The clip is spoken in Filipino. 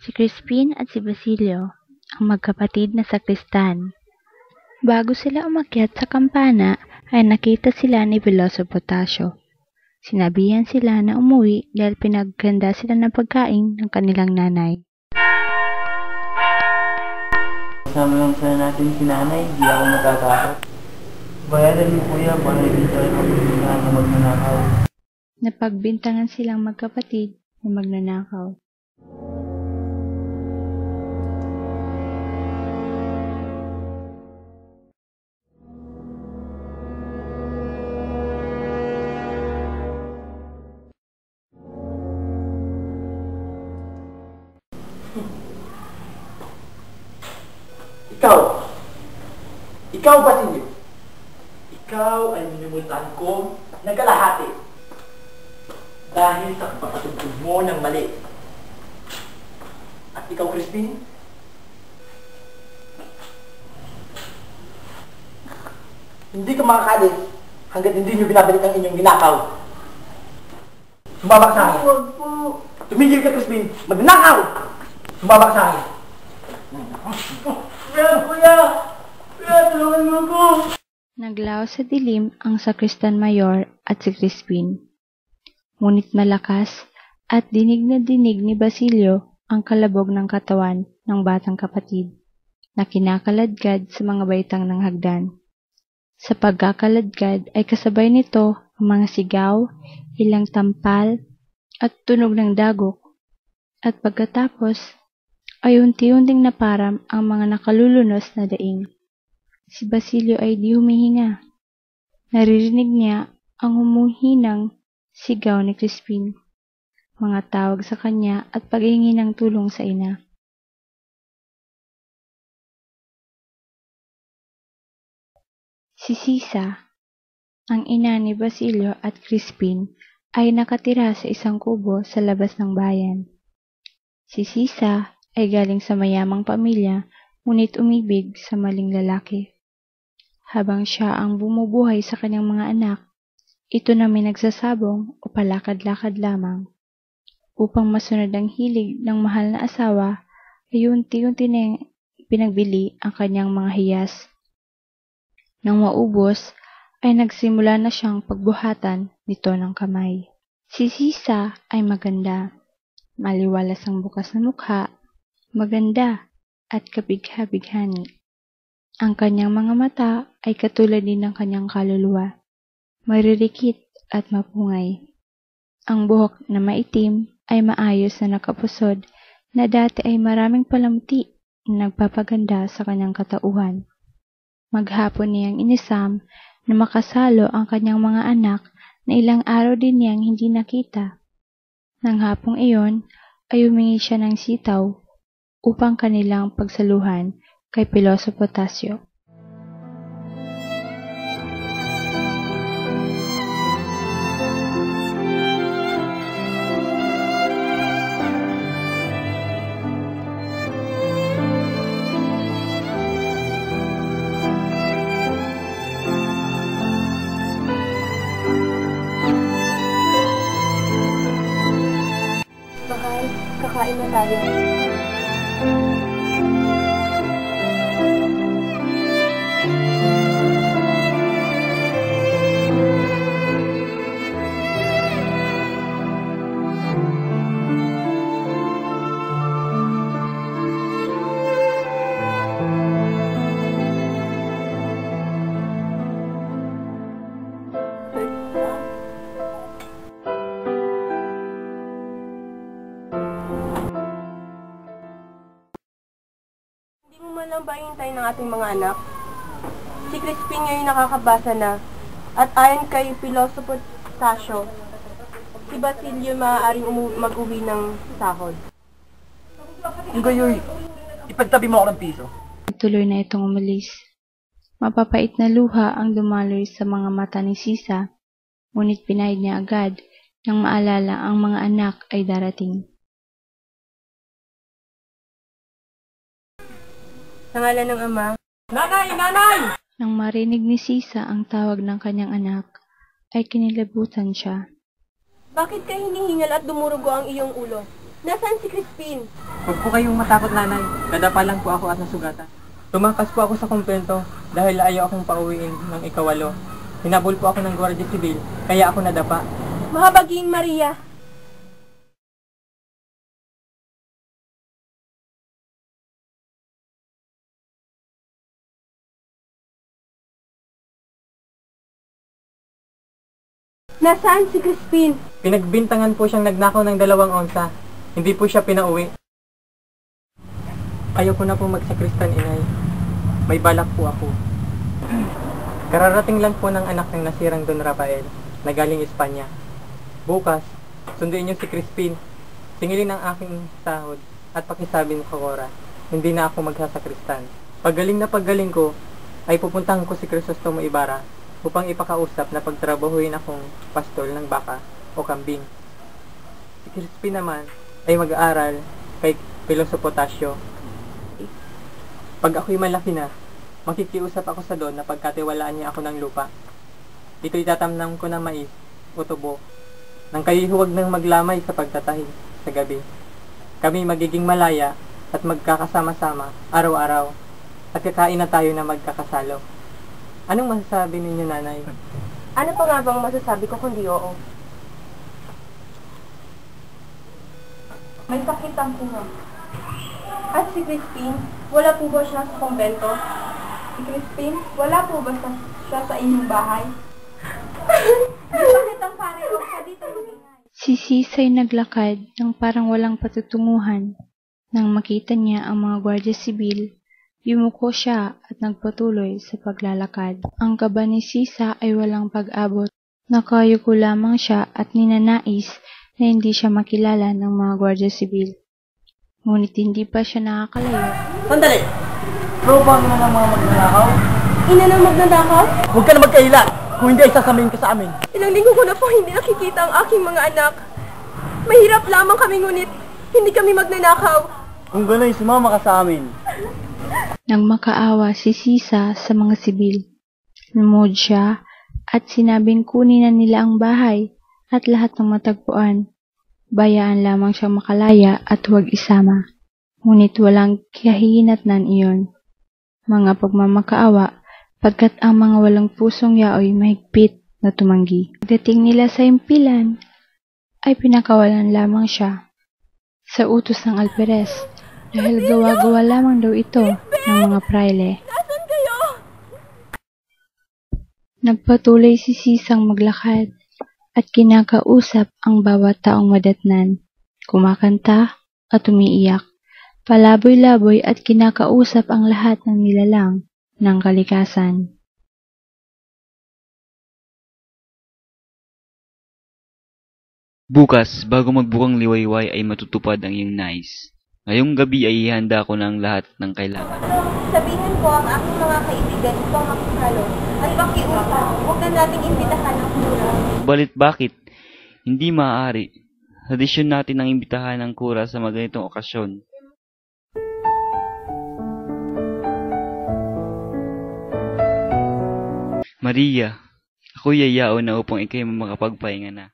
Si Crispin at si Basilio, ang magkapatid na sakristan. Bago sila umakyat sa kampana, ay nakita sila ni Veloso Potasio. Sinabihan sila na umuwi dahil pinaghanda sila ng pagkain ng kanilang nanay. Kasama lang sana natin si nanay, hindi ako matatakot. Bayaran niyo kuya, para hindi tayo magbintangan na magnanakaw. Napagbintangan silang magkapatid na magnanakaw. Ikaw, Basilio. Ikaw ay minumultahan ko ng kalahati dahil sa pagpapatugtog mo ng mali. At ikaw, Crispin, hindi ka makakalis hanggat hindi nyo binabalik ang inyong ginakaw. Sumabak sa akin. Huwag po. Tumigil ka, Crispin. Magnakaw! Sumabak sa akin. Kuya! Tulungan mo ko! Naglaho sa dilim ang sakristan mayor at si Crispin. Ngunit malakas at dinig na dinig ni Basilio ang kalabog ng katawan ng batang kapatid na kinakaladkad sa mga baitang ng hagdan. Sa pagkakaladkad ay kasabay nito ang mga sigaw, ilang tampal at tunog ng dagok. At pagkatapos ay unti-unting naparam ang mga nakalulunos na daing. Si Basilio ay di humihinga. Naririnig niya ang humuhinang sigaw ni Crispin, mga tawag sa kanya at paghingi ng tulong sa ina. Si Sisa, ang ina ni Basilio at Crispin, ay nakatira sa isang kubo sa labas ng bayan. Si Sisa ay galing sa mayamang pamilya, ngunit umibig sa maling lalaki. Habang siya ang bumubuhay sa kanyang mga anak, ito na may nagsasabong o palakad-lakad lamang. Upang masunod ang hilig ng mahal na asawa, ay unti-unti na pinagbili ang kanyang mga hiyas. Nang maubos, ay nagsimula na siyang pagbuhatan nito ng kamay. Si Sisa ay maganda, maliwalas ang bukas na mukha, maganda at kabigha-bighani. Ang kanyang mga mata ay katulad din ng kanyang kaluluwa, maririkit at mapungay. Ang buhok na maitim ay maayos na nakapusod na dati ay maraming palamuti na nagpapaganda sa kanyang katauhan. Maghapon niyang inisam na makasalo ang kanyang mga anak na ilang araw din niyang hindi nakita. Nang hapong iyon ay humingi siya ng sitaw upang kanilang pagsaluhan kay Veloso Potasio. Mahal, kakain na tayo. Lang ba hintay ng ating mga anak? Si Crispin ngayon nakakabasa na at ayon kay Veloso Potasio, si Basilio maaaring mag-uwi ng sahod. Ngayon, ipagtabi mo ako ng piso. Tuloy na itong umalis. Mapapait na luha ang dumaloy sa mga mata ni Sisa, ngunit pinahid niya agad nang maalala ang mga anak ay darating. Sa ngalan ng Ama, Nanay! Nanay! Nang marinig ni Sisa ang tawag ng kanyang anak, ay kinilabutan siya. bakit ka hinihingal at dumurugo ang iyong ulo? Nasaan si Crispin? Huwag po kayong matakot, nanay. Nadapa lang po ako at nasugatan. Tumakas po ako sa kumpento dahil ayaw akong pauwiin ng ikawalo. Hinabol po ako ng Guardia Civil, kaya ako nadapa. Mahabaging Maria. Nasaan si Crispin? Pinagbintangan po siyang nagnakaw ng 2 onsa. Hindi po siya pinauwi. Ayaw ko na po magsakristan, inay. May balak po ako. Kararating lang po ng anak ng nasirang Don Rafael na galing Espanya. Bukas, sunduin niyo si Crispin. Singilin ang aking sahod at pakisabi ni Cora. Hindi na ako magsasakristan. Paggaling na paggaling ko, ay pupuntahan ko si Crisostomo Ibarra upang ipakausap na pagtrabahuin akong pastol ng baka o kambing. Si Crispin naman ay mag-aaral kay Piloso Potasio. Pag ako'y malaki na, makikiusap ako sa Don na pagkatiwalaan niya ako ng lupa. Ito'y tatamnam ko ng mais o tubo nang kayo'y huwag nang maglamay sa pagtatahi sa gabi. Kami magiging malaya at magkakasama-sama araw-araw at kakain na tayo na magkakasalo. Anong masasabi ninyo, nanay? Ano pa nga bang masasabi ko kundi oo? May sakit ang puno. At si Crispin, wala po ba siya sa kumbento? Si Crispin, wala po ba siya sa inyong bahay? Bakit ang pareho ka dito magingay? Si Sisay naglakad ng parang walang patutunguhan. Nang makita niya ang mga Guardia Civil, yumuko siya at nagpatuloy sa paglalakad. Ang kaba ni Sisa ay walang pag-abot. Nakayuko lamang siya at ninanais na hindi siya makilala ng mga Guardia Civil. Ngunit hindi pa siya nakakalayo. Sandali! Proba mo na ng mga magnanakaw? Ina ng magnanakaw? Huwag ka na magkaila! Kung hindi ay sasabihin ka sa amin. Ilang linggo ko na po hindi nakikita ang aking mga anak. Mahirap lamang kami ngunit hindi kami magnanakaw. Kung gano'y sumama ka sa amin. Nang makaawa si Sisa sa mga sibil, lumuhod siya at sinabing kunin na nila ang bahay at lahat ng matagpuan. Bayaan lamang siyang makalaya at huwag isama. Ngunit walang kahihinatnan iyon. Mga pagmamakaawa, pagkat ang mga walang pusong yaoy mahigpit na tumanggi. Pagdating nila sa impilan, ay pinakawalan lamang siya sa utos ng alperes dahil gawa-gawa lamang daw ito ng mga praile. Nasaan kayo? Nagpatuloy si Sisang maglakad at kinakausap ang bawat taong madatnan, kumakanta at umiiyak, palaboy-laboy at kinakausap ang lahat ng nilalang ng kalikasan. Bukas, bago magbukang liwayway ay matutupad ang iyong nais. Ngayong gabi ay ihanda ko ng lahat ng kailangan. Sabihin ko ang aking mga kaibigan upang makisalo ay pakiusap. Huwag na nating imbitahan ang kura. Balit bakit? Hindi maaari. Tradisyon natin ang imbitahan ng kura sa mga ganitong okasyon. Maria, ako'y yayaon na upang ikay makapagpahinga na.